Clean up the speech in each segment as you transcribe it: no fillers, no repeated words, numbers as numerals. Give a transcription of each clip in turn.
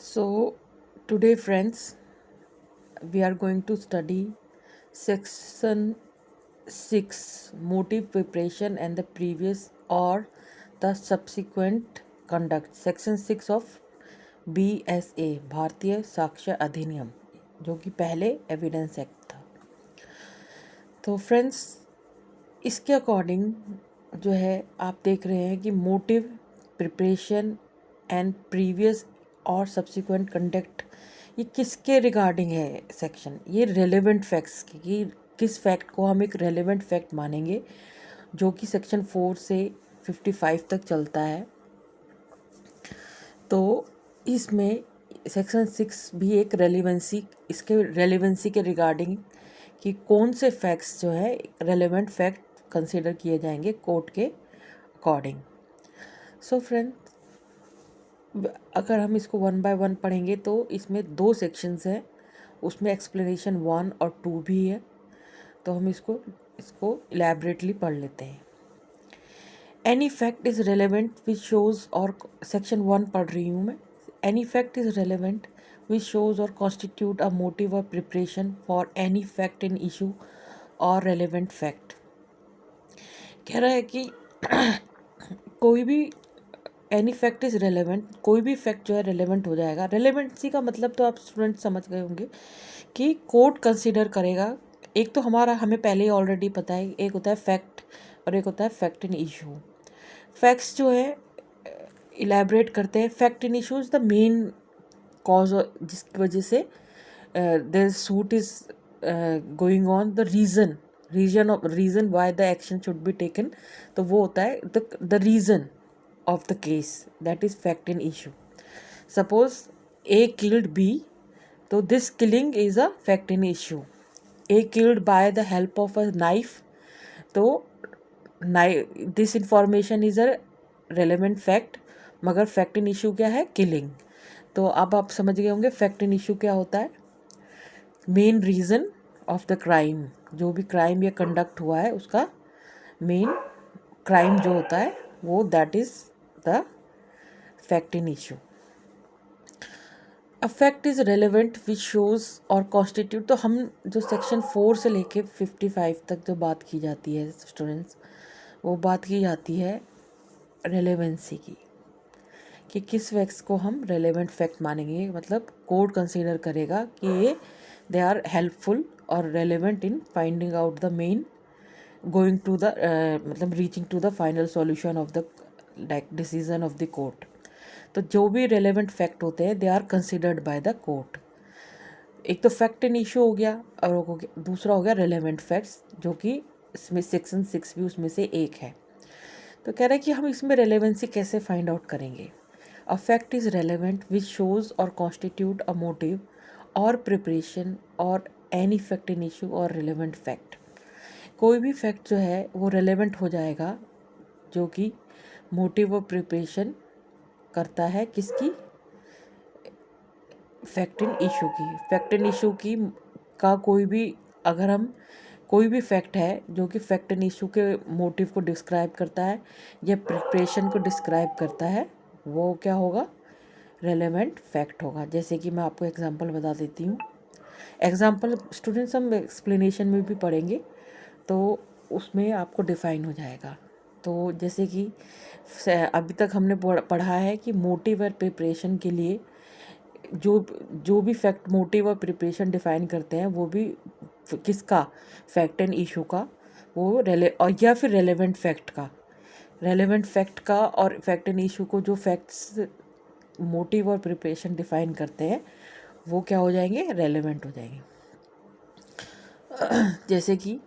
So, today, friends, we are going to study section 6 motive preparation and the previous or the subsequent conduct. Section 6 of BSA Bharatiya Sakshya अधिनियम जो कि पहले evidence act था। तो friends, इसके according जो है आप देख रहे हैं कि मोटिव प्रिपरेशन एंड प्रीवियस और सब्सिक्वेंट कंडक्ट ये किसके रिगार्डिंग है सेक्शन। ये रेलेवेंट फैक्ट्स की कि किस फैक्ट को हम एक रेलेवेंट फैक्ट मानेंगे जो कि सेक्शन 4 से 55 तक चलता है। तो इसमें सेक्शन 6 भी एक रेलिवेंसी इसके रेलिवेंसी के रिगार्डिंग कि कौन से फैक्ट्स जो है रेलेवेंट फैक्ट कंसिडर किए जाएंगे कोर्ट के अकॉर्डिंग। सो फ्रेंड, अगर हम इसको वन बाय वन पढ़ेंगे तो इसमें 2 सेक्शंस हैं, उसमें एक्सप्लेनेशन 1 और 2 भी है। तो हम इसको इलेबरेटली पढ़ लेते हैं। Any fact is relevant which shows, और सेक्शन 1 पढ़ रही हूँ मैं। Any fact is relevant which shows और कॉन्स्टिट्यूट अ मोटिव और preparation for any fact in issue और रेलेवेंट फैक्ट। कह रहा है कि कोई भी एनी फैक्ट इज़ रेलेवेंट, कोई भी फैक्ट जो है रेलेवेंट हो जाएगा। रेलेवेंसी का मतलब तो आप स्टूडेंट समझ गए होंगे कि कोर्ट कंसिडर करेगा। एक तो हमें पहले ही ऑलरेडी पता है, एक होता है फैक्ट और एक होता है फैक्ट इन इशू। फैक्ट्स जो है इलेबरेट करते हैं। Fact in issue is the main cause जिसकी वजह से the suit is going on, the reason why the action should be taken. तो वो होता है the reason of the case, that is fact in issue. Suppose A killed B, so this killing is a fact in issue. A killed by the help of a knife, so this information is a relevant fact, मगर fact in issue क्या है? killing. तो अब आप समझ गए होंगे fact in issue क्या होता है। Main reason of the crime, जो भी क्राइम या कंडक्ट हुआ है उसका मेन क्राइम जो होता है वो that is the fact in issue. A fact is relevant which shows और कॉन्स्टिट्यूट। तो हम जो सेक्शन 4 से लेके 55 तक जो बात की जाती है स्टूडेंट्स, वो बात की जाती है रेलेवेंसी की कि किस फैक्ट्स को हम रेलेवेंट फैक्ट मानेंगे। मतलब कोर्ट कंसीडर करेगा कि ये दे आर हेल्पफुल और relevant in finding out the main going to the मतलब reaching to the final solution of the decision of the court. तो जो भी रेलेवेंट फैक्ट होते हैं they are considered by the court. एक तो fact in issue हो गया और दूसरा हो गया रेलेवेंट फैक्ट्स, जो कि इसमें सेक्शन 6 भी उसमें से एक है। तो कह रहा है कि हम इसमें रेलेवेंसी कैसे फाइंड आउट करेंगे। A fact is relevant which shows और कॉन्स्टिट्यूट अ मोटिव और प्रिपरेशन और एनी फैक्ट इन इशू और रेलेवेंट फैक्ट। कोई भी फैक्ट जो है वो रेलेवेंट हो जाएगा जो कि मोटिव और प्रिपरेशन करता है किसकी? फैक्ट इन इशू की। फैक्ट इन इशू की का अगर हम कोई भी फैक्ट है जो कि फैक्ट इन इशू के मोटिव को डिस्क्राइब करता है या प्रिपरेशन को डिस्क्राइब करता है, वो क्या होगा? रेलेवेंट फैक्ट होगा। जैसे कि मैं आपको एग्जांपल बता देती हूँ। एग्जांपल स्टूडेंट्स हम एक्सप्लेनेशन में भी पढ़ेंगे तो उसमें आपको डिफाइन हो जाएगा। तो जैसे कि अभी तक हमने पढ़ा है कि मोटिव और प्रिपरेशन के लिए जो जो भी फैक्ट मोटिव और प्रिपरेशन डिफाइन करते हैं वो भी किसका? फैक्ट एंड इशू का, वो और या फिर रेलेवेंट फैक्ट का और फैक्ट एंड इशू को जो फैक्ट्स मोटिव और प्रिपरेशन डिफाइन करते हैं वो क्या हो जाएंगे? रेलेवेंट हो जाएंगे। जैसे कि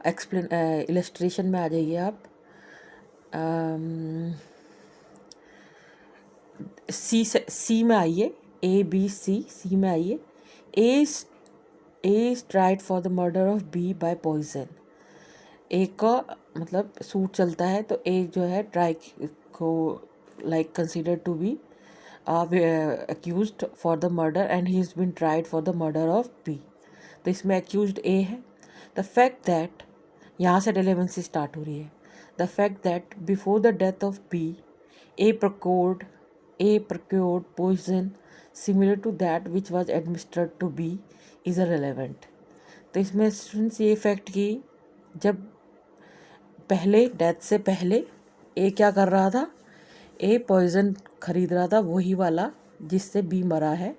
इलस्ट्रेशन में आ जाइए आप। सी में आइए, सी में आइए। A is tried for the murder of B by poison. A का मतलब सूट चलता है तो ए जो है ट्राई को like consider to be accused for the murder and he has been tried for the murder of B। तो इसमें accused A है। The fact that यहाँ से रेलेवेंसी स्टार्ट हो रही है। The fact that before the death of B, A procured A procured poison similar to that which was administered to B is irrelevant. तो इसमें स्टूडेंट्स ये fact की जब पहले डेथ से पहले ए क्या कर रहा था, ए पॉइजन खरीद रहा था वही वाला जिससे बी मरा है,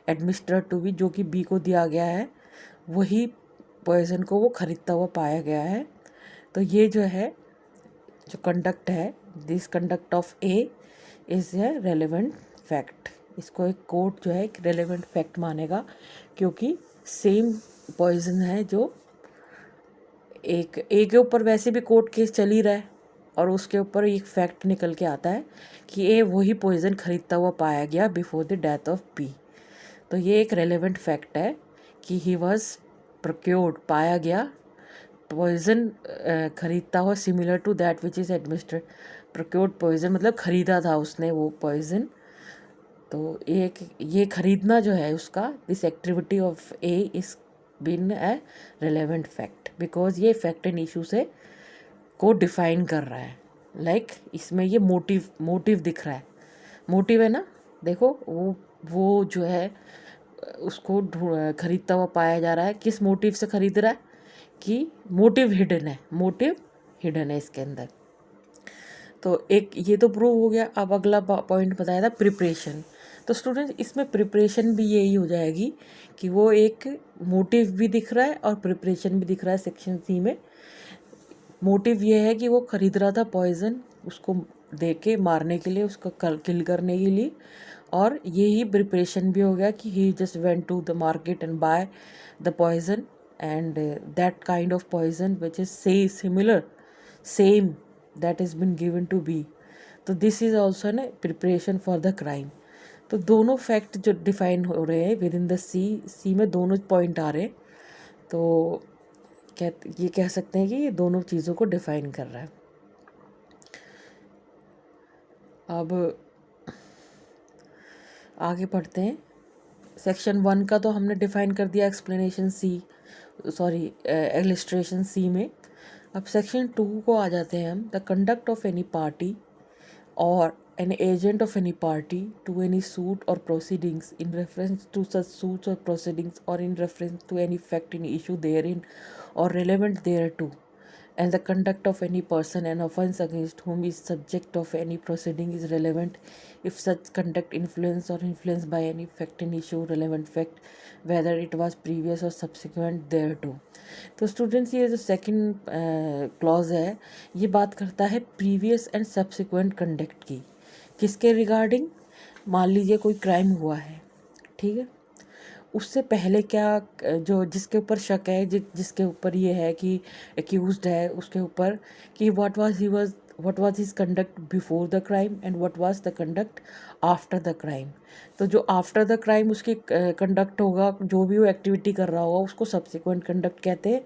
एडमिनिस्ट्रेड टू बी जो कि बी को दिया गया है, वही पॉइजन को वो खरीदता हुआ पाया गया है। तो ये जो है जो कंडक्ट है, this conduct of A is a relevant fact. इसको एक कोर्ट जो है एक रेलेवेंट फैक्ट मानेगा क्योंकि सेम पॉइजन है जो एक ए के ऊपर वैसे भी कोर्ट केस चल ही रहा है और उसके ऊपर एक फैक्ट निकल के आता है कि ए वही पॉइजन खरीदता हुआ पाया गया before the death of B. तो ये एक रेलेवेंट फैक्ट है कि ही वॉज प्रोक्योर्ड, पाया गया पॉइजन खरीदता हुआ similar to that which is administered. Procured poison मतलब खरीदा था उसने वो पॉइजन। तो एक ये खरीदना जो है उसका, this activity of A is been a relevant fact because ये फैक्ट एंड इशू से को डिफाइन कर रहा है। लाइक इसमें ये मोटिव दिख रहा है, मोटिव है ना, देखो वो जो है उसको खरीदता हुआ पाया जा रहा है। किस मोटिव से खरीद रहा है कि मोटिव हिडन है इसके अंदर। तो एक ये तो प्रूव हो गया। अब अगला पॉइंट बताया था प्रिपरेशन। तो स्टूडेंट इसमें प्रिपरेशन भी यही हो जाएगी कि वो एक मोटिव भी दिख रहा है और प्रिपरेशन भी दिख रहा है सेक्शन सी में। मोटिव ये है कि वो खरीद रहा था पॉइजन उसको दे के मारने के लिए, उसको किल करने के लिए, और यही प्रिपरेशन भी हो गया कि he just went to the market and buy the poison and that kind of poison which is similar same that is been given to B. तो this is also an preparation for the crime. तो दोनों fact जो define हो रहे हैं with in the सी में दोनों point आ रहे हैं। तो ये कह सकते हैं कि ये दोनों चीज़ों को डिफाइन कर रहा है। अब आगे पढ़ते हैं। सेक्शन 1 का तो हमने डिफाइन कर दिया एक्सप्लेनेशन इलस्ट्रेशन सी में। अब सेक्शन 2 को आ जाते हैं हम। The conduct of any party or an agent of any party to any suit or proceedings in reference to such suits or proceedings or in reference to any fact in issue therein or relevant thereto, and the conduct of any person and offence against whom is subject of any proceeding is relevant if such conduct influence or influenced by any fact in issue relevant fact whether it was previous or subsequent thereto। तो students ये जो second clause है ये बात करता है previous and subsequent conduct की। किसके रिगार्डिंग? मान लीजिए कोई क्राइम हुआ है, ठीक है, उससे पहले क्या जो जिसके ऊपर शक है जिसके ऊपर ये है कि एक्यूज्ड है उसके ऊपर कि what was his conduct before the crime and what was the conduct after the crime. तो जो आफ्टर द क्राइम उसकी कंडक्ट होगा, जो भी वो एक्टिविटी कर रहा होगा उसको सब्सिक्वेंट कंडक्ट कहते हैं,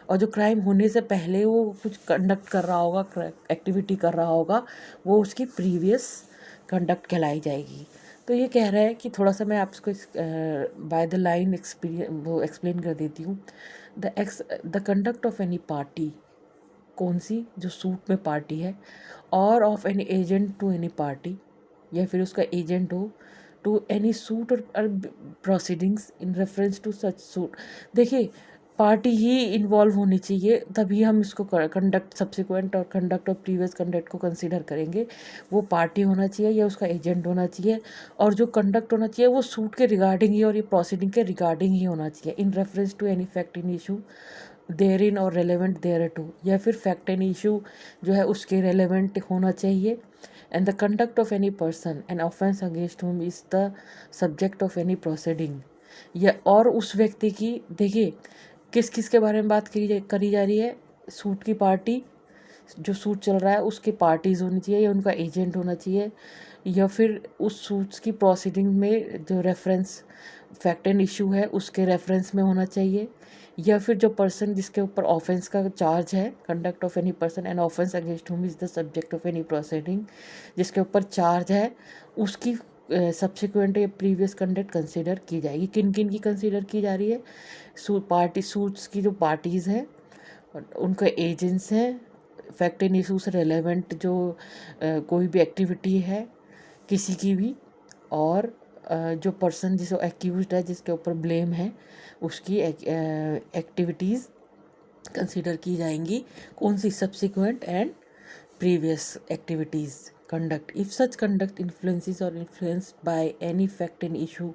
और जो क्राइम होने से पहले वो कुछ कंडक्ट कर रहा होगा, एक्टिविटी कर रहा होगा, वो उसकी प्रीवियस कंडक्ट कहलाई जाएगी। तो ये कह रहा है कि थोड़ा सा मैं आपको बाय द लाइन एक्सप्लेन कर देती हूँ। The conduct of any party, कौन सी? जो सूट में पार्टी है, और of any agent to any party, या फिर उसका एजेंट हो, टू एनी सूट और proceedings in reference to such suit. देखिए पार्टी ही इन्वॉल्व होनी चाहिए तभी हम इसको कंडक्ट सब्सिक्वेंट और कंडक्ट और प्रीवियस कंडक्ट को कंसीडर करेंगे। वो पार्टी होना चाहिए या उसका एजेंट होना चाहिए, और जो कंडक्ट होना चाहिए वो सूट के रिगार्डिंग ही और ये प्रोसीडिंग के रिगार्डिंग ही होना चाहिए। In reference to any fact in issue there in और रेलेवेंट देयर टू, या फिर फैक्ट एंड इशू जो है उसके रेलेवेंट होना चाहिए। And the conduct of any person and offence against हुम is the subject of any proceeding, या और उस व्यक्ति की, देखिए किस किस के बारे में बात करी जा रही है? सूट की पार्टी, जो सूट चल रहा है उसकी पार्टीज होनी चाहिए या उनका एजेंट होना चाहिए, या फिर उस सूट्स की प्रोसीडिंग में जो रेफरेंस फैक्ट एंड इशू है उसके रेफरेंस में होना चाहिए, या फिर जो पर्सन जिसके ऊपर ऑफेंस का चार्ज है, conduct of any person and offence against हुम is the subject of any proceeding, जिसके ऊपर चार्ज है उसकी सब्सिक्वेंट या प्रीवियस कंडक्ट कंसीडर की जाएगी। किन किन की कंसीडर की जा रही है? सूट्स की जो पार्टीज़ हैं, उनके एजेंट्स हैं, फैक्ट एंड इशू से रेलेवेंट जो कोई भी एक्टिविटी है किसी की भी, और जो पर्सन जिसे एक्यूज्ड है, जिसके ऊपर ब्लेम है, उसकी एक्टिविटीज़ कंसीडर की जाएंगी। कौन सी? Subsequent and previous activities conduct. If such conduct influences or influenced by any fact and issue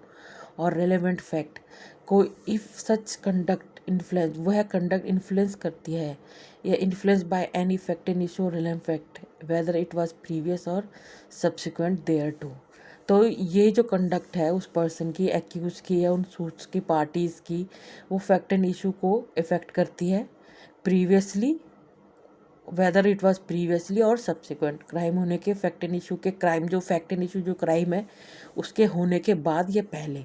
or relevant fact, कोई if such conduct influence, वह conduct influence करती है या influenced by any fact and issue or relevant fact whether it was previous or subsequent thereto, तो ये जो conduct है उस पर्सन की, एक्यूज की या उन सूट्स की पार्टीज़ की, वो फैक्ट एंड इशू को इफ़ेक्ट करती है previously, whether it was previously और सब्सिक्वेंट, क्राइम होने के फैक्ट एंड इशू के, क्राइम जो फैक्ट एंड इशू जो क्राइम है उसके होने के बाद या पहले,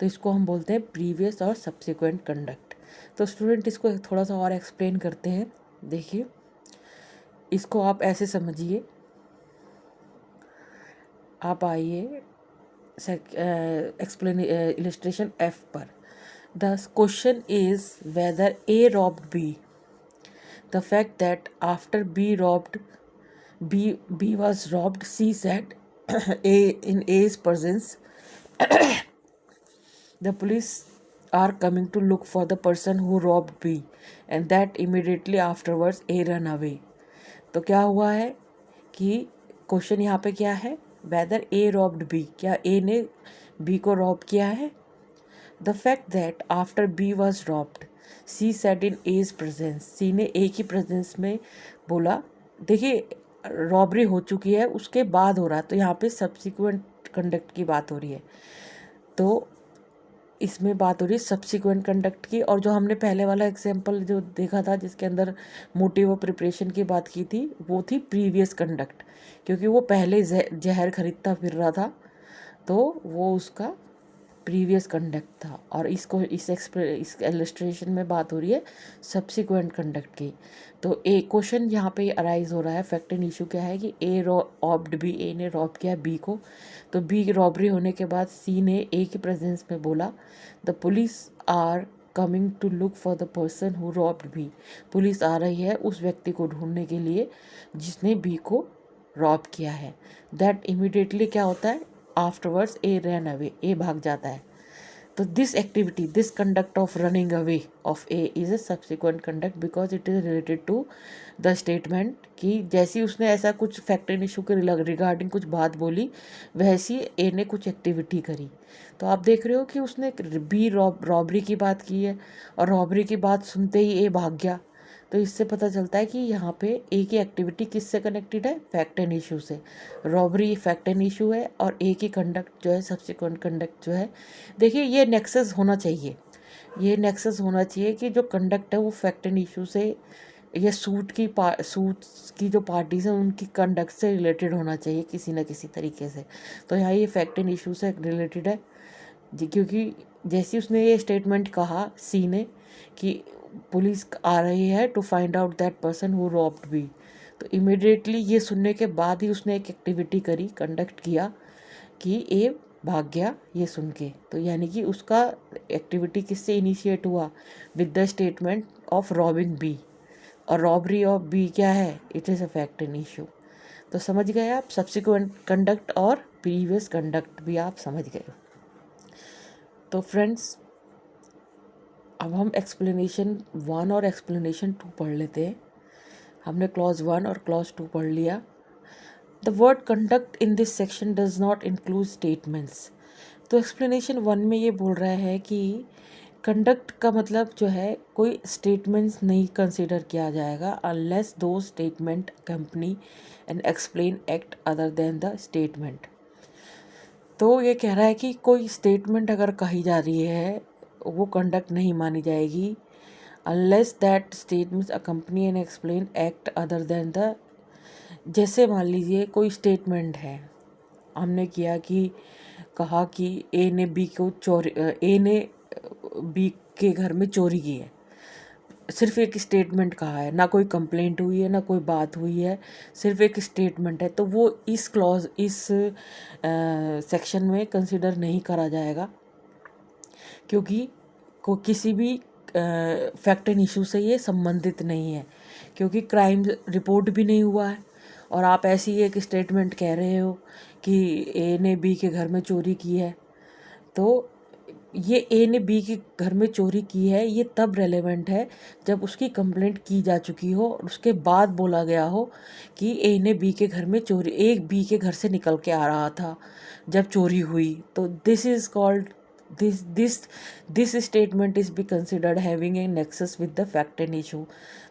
तो इसको हम बोलते हैं प्रीवियस और सब्सिक्वेंट कंडक्ट। तो स्टूडेंट इसको थोड़ा सा और एक्सप्लेन करते हैं। देखिए, इसको आप ऐसे समझिए, आप आइए एक्सप्लेन इलस्ट्रेशन एफ पर। The question is whether A robbed B, the fact that after B was robbed, C said in A's presence, the police are coming to look for the person who robbed B, and that immediately afterwards A ran away। तो क्या हुआ है कि question यहाँ पे क्या है, weather A robbed B, क्या ए ने बी को रॉब किया है। The fact that after B was robbed, C said in A's presence, C ने ए की प्रेजेंस में बोला। देखिए, रॉबरी हो चुकी है, उसके बाद हो रहा है, तो यहाँ पे सब्सिक्वेंट कंडक्ट की बात हो रही है। तो इसमें बात हो रही है सब्सिक्वेंट कंडक्ट की। और जो हमने पहले वाला एग्जाम्पल जो देखा था जिसके अंदर मोटिव और प्रिपरेशन की बात की थी, वो थी प्रीवियस कंडक्ट, क्योंकि वो पहले जहर खरीदता फिर रहा था, तो वो उसका प्रीवियस कंडक्ट था। और इसको इस इलस्ट्रेशन में बात हो रही है सब्सिक्वेंट कंडक्ट की। तो ए क्वेश्चन यहाँ पे अराइज हो रहा है, फैक्ट एंड इशू क्या है कि ए रॉब्ड बी, ए ने रॉब किया बी को, तो बी रॉबरी होने के बाद सी ने ए की प्रेजेंस में बोला, the police are coming to look for the person who robbed B, police आ रही है उस व्यक्ति को ढूंढने के लिए जिसने बी को रॉब किया है। दैट इमीडिएटली क्या होता है, afterwards A run away, A भाग जाता है। तो this activity, this conduct of running away of A is a subsequent conduct because it is related to the statement, कि जैसी उसने ऐसा कुछ फैक्ट एंड इशू के रिगार्डिंग कुछ बात बोली, वैसी ए ने कुछ एक्टिविटी करी। तो आप देख रहे हो कि उसने बी रॉबरी की बात की है, और रॉबरी की बात सुनते ही ए भाग गया। तो इससे पता चलता है कि यहाँ पे ए की एक्टिविटी किससे कनेक्टेड है, फैक्ट एंड इशू से। रॉबरी फैक्ट एंड इशू है और ए की कंडक्ट जो है सब्सिक्वेंट कंडक्ट जो है। देखिए, ये नेक्सस होना चाहिए, ये नेक्सस होना चाहिए कि जो कंडक्ट है वो फैक्ट एंड इशू से या सूट्स की जो पार्टीज हैं उनकी कंडक्ट से रिलेटेड होना चाहिए किसी ना किसी तरीके से। तो यहाँ ये फैक्ट एंड इशू से रिलेटेड है जी, क्योंकि जैसे उसने ये स्टेटमेंट कहा सी ने कि पुलिस आ रही है to find out that person who robbed B, तो इमिडिएटली ये सुनने के बाद ही उसने एक एक्टिविटी करी, कंडक्ट किया कि ए भाग गया ये सुन के। तो यानी कि उसका एक्टिविटी किससे इनिशिएट हुआ, with the statement of robbing B, और रॉबरी ऑफ बी क्या है, it is a fact and issue. तो समझ गए आप, सब्सिक्वेंट कंडक्ट और प्रीवियस कंडक्ट भी आप समझ गए। तो फ्रेंड्स, अब हम एक्सप्लेनेशन 1 और एक्सप्लेनेशन 2 पढ़ लेते हैं। हमने क्लॉज 1 और क्लॉज 2 पढ़ लिया। The word conduct in this section does not include statements. तो एक्सप्लेनेशन 1 में ये बोल रहा है कि कंडक्ट का मतलब जो है कोई स्टेटमेंट्स नहीं कंसिडर किया जाएगा अनलेस दो statement company and explain act other than the statement. तो ये कह रहा है कि कोई स्टेटमेंट अगर कही जा रही है वो कंडक्ट नहीं मानी जाएगी unless that statements accompany and explain act other than the. जैसे मान लीजिए कोई स्टेटमेंट है, हमने किया कि कहा कि ए ने बी के घर में चोरी की है, सिर्फ एक स्टेटमेंट कहा है, ना कोई कंप्लेंट हुई है ना कोई बात हुई है, सिर्फ एक स्टेटमेंट है, तो वो इस सेक्शन में कंसिडर नहीं करा जाएगा, क्योंकि किसी भी फैक्ट एंड इशू से ये संबंधित नहीं है, क्योंकि क्राइम रिपोर्ट भी नहीं हुआ है और आप ऐसी एक स्टेटमेंट कह रहे हो कि ए ने बी के घर में चोरी की है, तो ये ए ने बी के घर में चोरी की है ये तब रेलेवेंट है जब उसकी कंप्लेंट की जा चुकी हो और उसके बाद बोला गया हो कि ए ने बी के घर में चोरी, एक बी के घर से निकल के आ रहा था जब चोरी हुई। तो this is called this this this statement is be considered having a nexus with the fact and issue.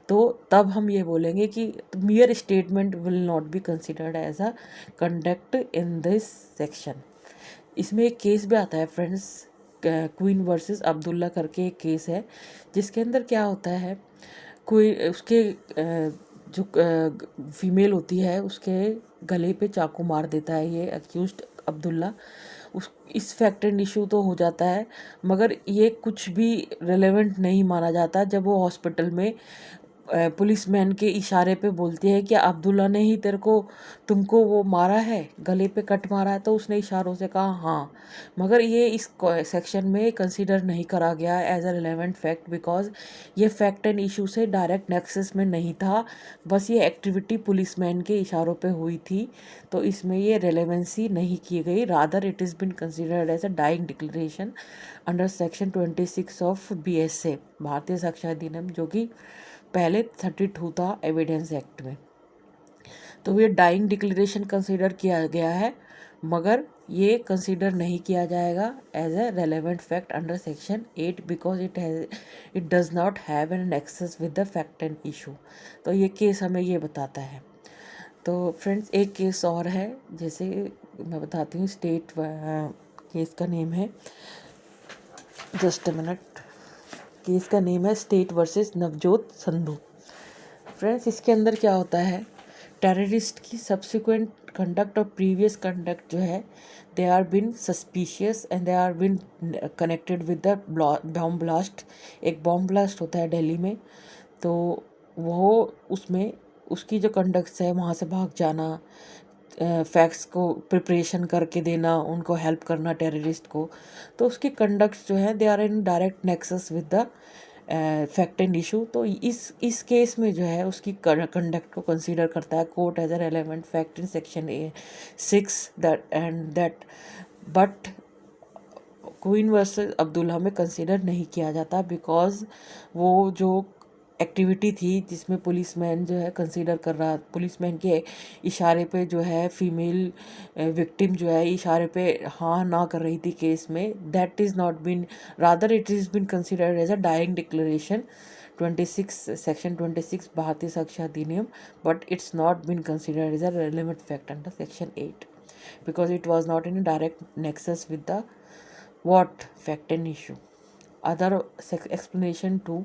तो तब हम ये बोलेंगे कि mere statement will not be considered as a conduct in this section. इसमें एक केस भी आता है फ्रेंड्स, क्वीन वर्सेस अब्दुल्ला करके एक केस है, जिसके अंदर क्या होता है, कोई उसके जो फीमेल होती है उसके गले पे चाकू मार देता है ये अक्यूज्ड अब्दुल्ला। उस इस फैक्ट एंड इशू तो हो जाता है, मगर ये कुछ भी रेलेवेंट नहीं माना जाता जब वो हॉस्पिटल में पुलिसमैन के इशारे पे बोलती है कि अब्दुल्ला ने ही तेरे को तुमको वो मारा है, गले पे कट मारा है, तो उसने इशारों से कहा हाँ। मगर ये इस सेक्शन में कंसीडर नहीं करा गया as a relevant fact, because ये फैक्ट एंड इशू से डायरेक्ट नेक्सस में नहीं था, बस ये एक्टिविटी पुलिसमैन के इशारों पे हुई थी, तो इसमें ये रेलेवेंसी नहीं की गई। Rather it is been considered as a dying declaration under section 26 of BSA Bharatiya Sakshya अधिनियम, जो कि पहले 32 था एविडेंस एक्ट में। तो ये डाइंग डिक्लेरेशन कंसीडर किया गया है, मगर ये कंसीडर नहीं किया जाएगा as a relevant fact under section 8 because it does not have an nexus with the fact and issue. तो ये केस हमें ये बताता है। तो फ्रेंड्स एक केस और है, जैसे मैं बताती हूँ, स्टेट केस का नेम है, जस्ट अ मिनट, केस का नेम है state versus Navjot Sandhu. Friends इसके अंदर क्या होता है, टेररिस्ट की सब्सिक्वेंट कंडक्ट और प्रीवियस कंडक्ट जो है, they are been suspicious and they are been connected with the bomb blast. एक बॉम्ब ब्लास्ट होता है दिल्ली में, तो वो उसमें उसकी जो कंडक्ट्स है, वहाँ से भाग जाना, फैक्ट्स को प्रिपरेशन करके देना, उनको हेल्प करना टेररिस्ट को, तो उसकी कंडक्ट्स जो है they are in direct nexus with the fact and issue. तो इस केस में जो है उसकी कंडक्ट को कंसीडर करता है court as a relevant fact in section 6 that but queen versus Abdullah में कंसीडर नहीं किया जाता, बिकॉज वो जो एक्टिविटी थी जिसमें पुलिसमैन जो है कंसीडर कर रहा, पुलिसमैन के इशारे पे जो है फीमेल विक्टिम जो है इशारे पे हाँ ना कर रही थी केस में, that is not been, rather it is been considered as a dying declaration 26 section 26 Bharatiya Sakshya Adhiniyam, but it's not been considered as a relevant fact under section 8 because it was not in a direct nexus with the what fact and issue. Other explanation 2,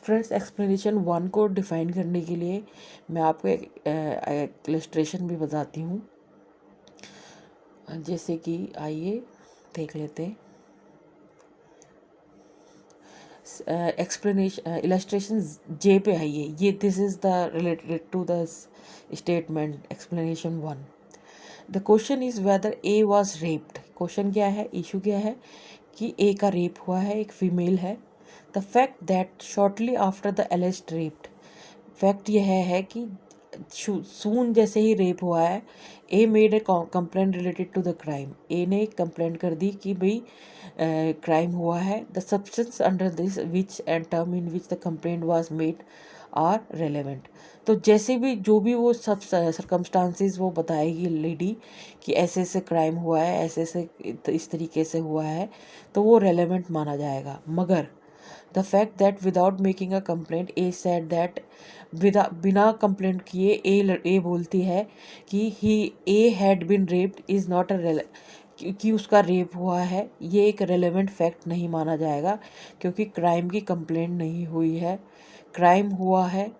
friends explanation 1 को define करने के लिए मैं आपको एक illustration भी बताती हूँ, जैसे कि आइए देख लेते हैं। एक्सप्लेनेशन इलस्ट्रेशन जे पे आइए, ये this is the related to the statement explanation 1। The question is whether A was raped. Question क्या है, इशू क्या है कि ए का रेप हुआ है, एक फीमेल है। The fact that shortly after the alleged raped, fact यह है कि सून जैसे ही रेप हुआ है, A made a complaint related to the crime, A ने कंप्लेंट कर दी कि भाई क्राइम हुआ है। The substance under this which and term in which the complaint was made are relevant. तो जैसे भी जो भी वो सब सरकमस्टांसिस वो बताएगी लेडी कि ऐसे ऐसे क्राइम हुआ है, ऐसे ऐसे इस तरीके से हुआ है, तो वो रेलेवेंट माना जाएगा। मगर the fact that without making a complaint A said that, बिना कंप्लेंट किए ए बोलती है कि he A had been raped is not a, कि उसका रेप हुआ है, ये एक रेलेवेंट फैक्ट नहीं माना जाएगा, क्योंकि क्राइम की कंप्लेंट नहीं हुई है। क्राइम हुआ है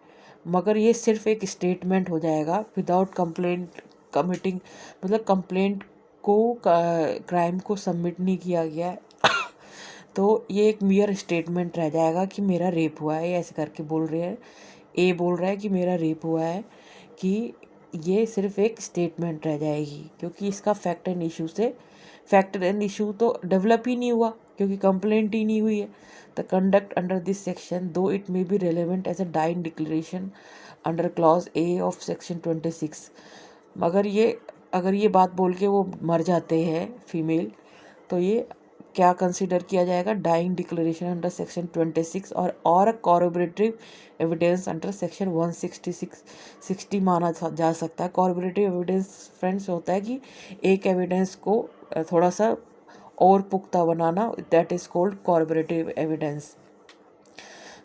मगर ये सिर्फ एक स्टेटमेंट हो जाएगा विदाउट कंप्लेंट कमिटिंग, मतलब कंप्लेंट को क्राइम को सबमिट नहीं किया गया है। तो ये एक मियर स्टेटमेंट रह जाएगा कि मेरा रेप हुआ है, ऐसे करके बोल रहे हैं, ए बोल रहा है कि मेरा रेप हुआ है, कि ये सिर्फ एक स्टेटमेंट रह जाएगी, क्योंकि इसका फैक्ट एंड इशू से फैक्ट एंड इशू तो डेवलप ही नहीं हुआ, क्योंकि कंप्लेंट ही नहीं हुई है। The conduct under this section though it may be relevant as a dying declaration under clause A of section 26, मगर ये अगर ये बात बोल के वो मर जाते हैं फीमेल, तो ये क्या कंसिडर किया जाएगा, डाइंग डिक्लेरेशन अंडर सेक्शन 26 और कॉरोबरेटिव एविडेंस अंडर सेक्शन 160 माना जा सकता है। कॉरोबरेटिव एविडेंस फ्रेंड्स होता है कि एक एविडेंस को थोड़ा सा और पुख्ता बनाना, that is called corroborative evidence.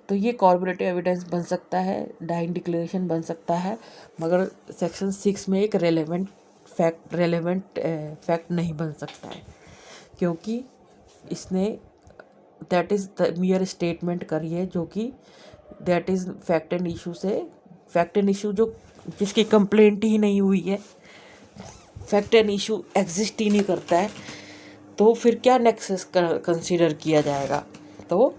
तो ये कॉर्पोरेटिव एविडेंस बन सकता है, डाइंग डिक्लेरेशन बन सकता है, मगर सेक्शन 6 में एक रेलेवेंट फैक्ट नहीं बन सकता है, क्योंकि इसने दैट इज़ द मियर स्टेटमेंट करी है, जो कि that is fact and issue जो जिसकी कंप्लेंट ही नहीं हुई है, फैक्ट एंड इशू एग्जिस्ट ही नहीं करता है, तो फिर क्या नेक्सस कंसीडर किया जाएगा। तो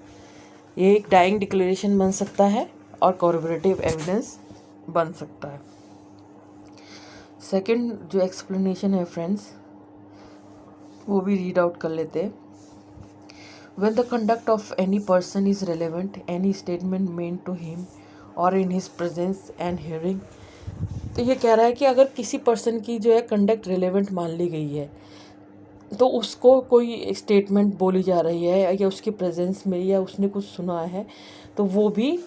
ये एक डाइंग डिक्लेरेशन बन सकता है और कॉर्पोरेटिव एविडेंस बन सकता है। सेकंड जो एक्सप्लेनेशन है फ्रेंड्स, वो भी रीड आउट कर लेते हैं। When the conduct of any person is relevant, any statement made to him or in his presence and hearing, तो ये कह रहा है कि अगर किसी पर्सन की जो है कंडक्ट रिलेवेंट मान ली गई है, तो उसको कोई स्टेटमेंट बोली जा रही है या उसके प्रेजेंस में या उसने कुछ सुना है, तो वो भी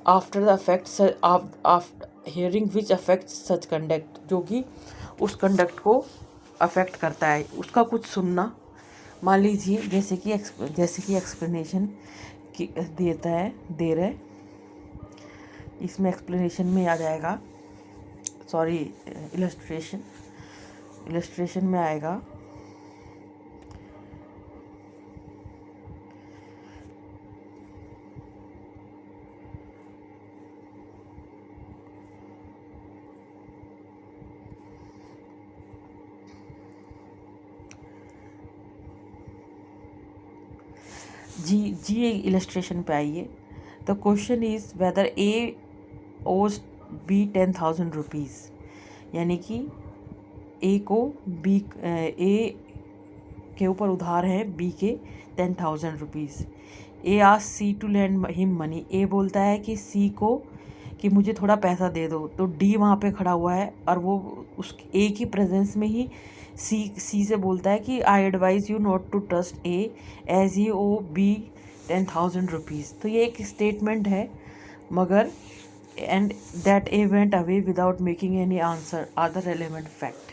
after the affect hearing which affect such conduct, जो कि उस कंडक्ट को अफेक्ट करता है, उसका कुछ सुनना। मान लीजिए जैसे कि एक्सप्लेनेशन दे रहे, इसमें एक्सप्लेनेशन में आ जाएगा, सॉरी इलस्ट्रेशन में आएगा। जी इलस्ट्रेशन पे आइए। द क्वेश्चन इज वेदर ए ओज बी 10,000 रुपीज़, यानी कि ए के ऊपर उधार है बी के 10,000 rupees. A ask C to land him money, A बोलता है कि सी को कि मुझे थोड़ा पैसा दे दो, तो डी वहाँ पे खड़ा हुआ है और वो उस ए की प्रेजेंस में ही सी से बोलता है कि I advise you not to trust A as he owe B 10,000 rupees. तो ये एक स्टेटमेंट है, मगर and that A went away without making any answer are the relevant fact.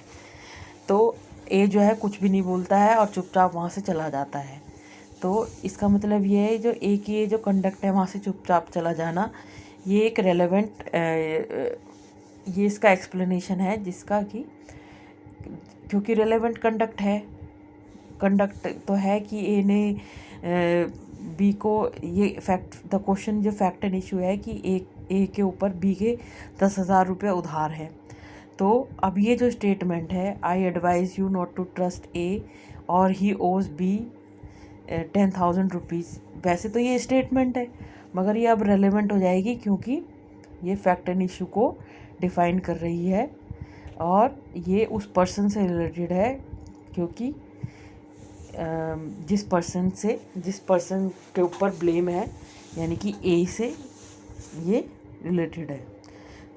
तो ए जो है कुछ भी नहीं बोलता है और चुपचाप वहाँ से चला जाता है। तो इसका मतलब ये है, जो ए की ये जो कंडक्ट है वहाँ से चुपचाप चला जाना, ये एक रेलेवेंट ये इसका एक्सप्लेनेशन है, जिसका कि क्योंकि रेलेवेंट कंडक्ट तो है कि ए ने बी को ये फैक्ट, द क्वेश्चन जो फैक्ट एंड इशू है कि ए के ऊपर बी के 10,000 रुपये उधार है। तो अब ये जो स्टेटमेंट है, I advise you not to trust A और ही ओज बी 10,000 रुपीज़, वैसे तो ये स्टेटमेंट है, मगर ये अब रेलेवेंट हो जाएगी क्योंकि ये फैक्ट एंड इशू को डिफ़ाइन कर रही है और ये उस पर्सन से रिलेटेड है, क्योंकि जिस पर्सन के ऊपर ब्लेम है, यानी कि ए से ये रिलेटेड है।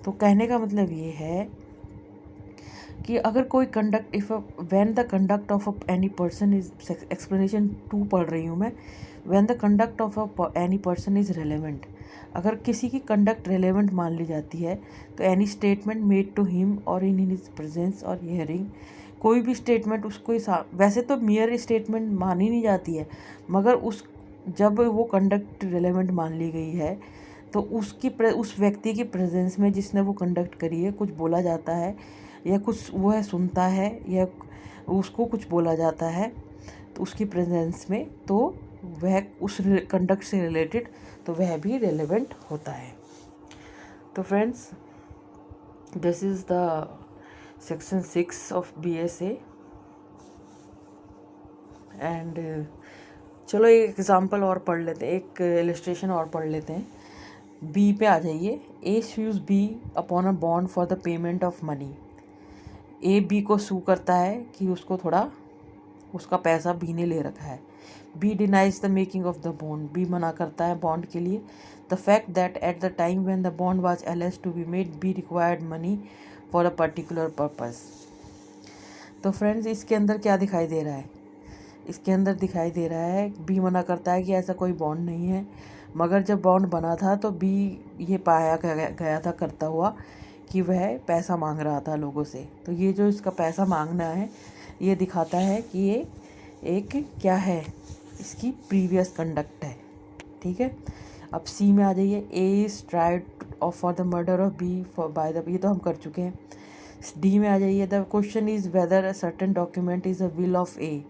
तो कहने का मतलब ये है कि अगर कोई conduct when the conduct of any person is, explanation 2 पढ़ रही हूँ मैं, when the conduct of any person is relevant, अगर किसी की कंडक्ट रेलेवेंट मान ली जाती है, तो any statement made to him और इन हिज प्रेजेंस और हियरिंग, कोई भी स्टेटमेंट उसको वैसे तो मियर स्टेटमेंट मानी नहीं जाती है, मगर जब वो कंडक्ट रेलेवेंट मान ली गई है, तो उस व्यक्ति की प्रेजेंस में जिसने वो कंडक्ट करी है कुछ बोला जाता है या कुछ वो है सुनता है या उसको कुछ बोला जाता है, तो उसकी प्रेजेंस में, तो वह उस कंडक्ट से रिलेटेड, तो वह भी रेलेवेंट होता है। तो friends, this is the section 6 of BSA। And चलो एक एग्ज़ाम्पल और पढ़ लेते हैं, एक इलस्ट्रेशन और पढ़ लेते हैं। बी पे आ जाइए। A sues B upon a bond for the payment of money. A B को सू करता है कि उसको थोड़ा उसका पैसा बी ने ले रखा है। B denies the making of the bond, B मना करता है बॉन्ड के लिए। The fact that at the time when the bond was alleged to be made B required money for a particular purpose. तो फ्रेंड्स इसके अंदर क्या दिखाई दे रहा है, इसके अंदर दिखाई दे रहा है बी मना करता है कि ऐसा कोई बॉन्ड नहीं है, मगर जब बॉन्ड बना था तो बी ये पाया गया था करता हुआ कि वह पैसा मांग रहा था लोगों से। तो ये जो इसका पैसा मांगना है ये दिखाता है कि ये एक क्या है, इसकी प्रीवियस कंडक्ट है। ठीक है, अब सी में आ जाइए। A is tried of for the murder of B for by the, ये तो हम कर चुके हैं। डी में आ जाइए। The question is whether a certain document is a will of A.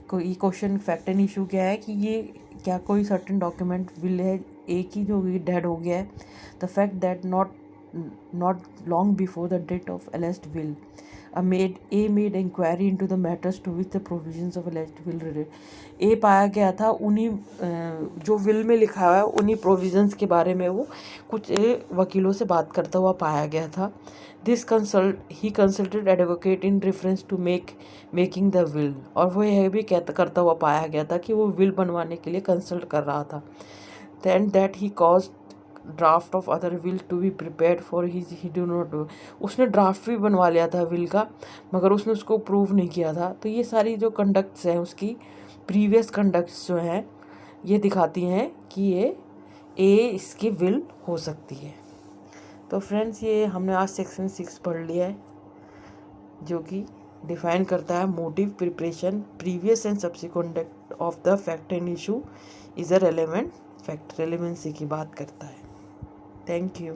कोई क्वेश्चन फैक्ट एंड इशू क्या है कि ये क्या कोई सर्टेन डॉक्यूमेंट विल है ए की जो डेड हो गया है। The fact that not long before the date of alleged will made inquiry into the matters to which the provisions of alleged will relate। ए पाया गया था उन्हीं जो विल में लिखा हुआ है उन्हीं प्रोविजंस के बारे में वो कुछ वकीलों से बात करता हुआ पाया गया था। He consulted advocate in reference to making the will, और वो यह भी करता हुआ पाया गया था कि वो विल बनवाने के लिए कंसल्ट कर रहा था। And that he cause draft of other will to be prepared for he do not do. उसने ड्राफ्ट भी बनवा लिया था विल का, मगर उसने उसको प्रूव नहीं किया था। तो ये सारी जो कंडक्ट्स हैं उसकी प्रीवियस कंडक्ट्स जो हैं ये दिखाती हैं कि ये ए इसकी विल हो सकती है। तो फ्रेंड्स ये हमने आज सेक्शन 6 पढ़ लिया है, जो कि डिफाइन करता है motive, preparation, previous and subsequent of the fact and issue is a relevant fact, relevancy की बात करता है। Thank you.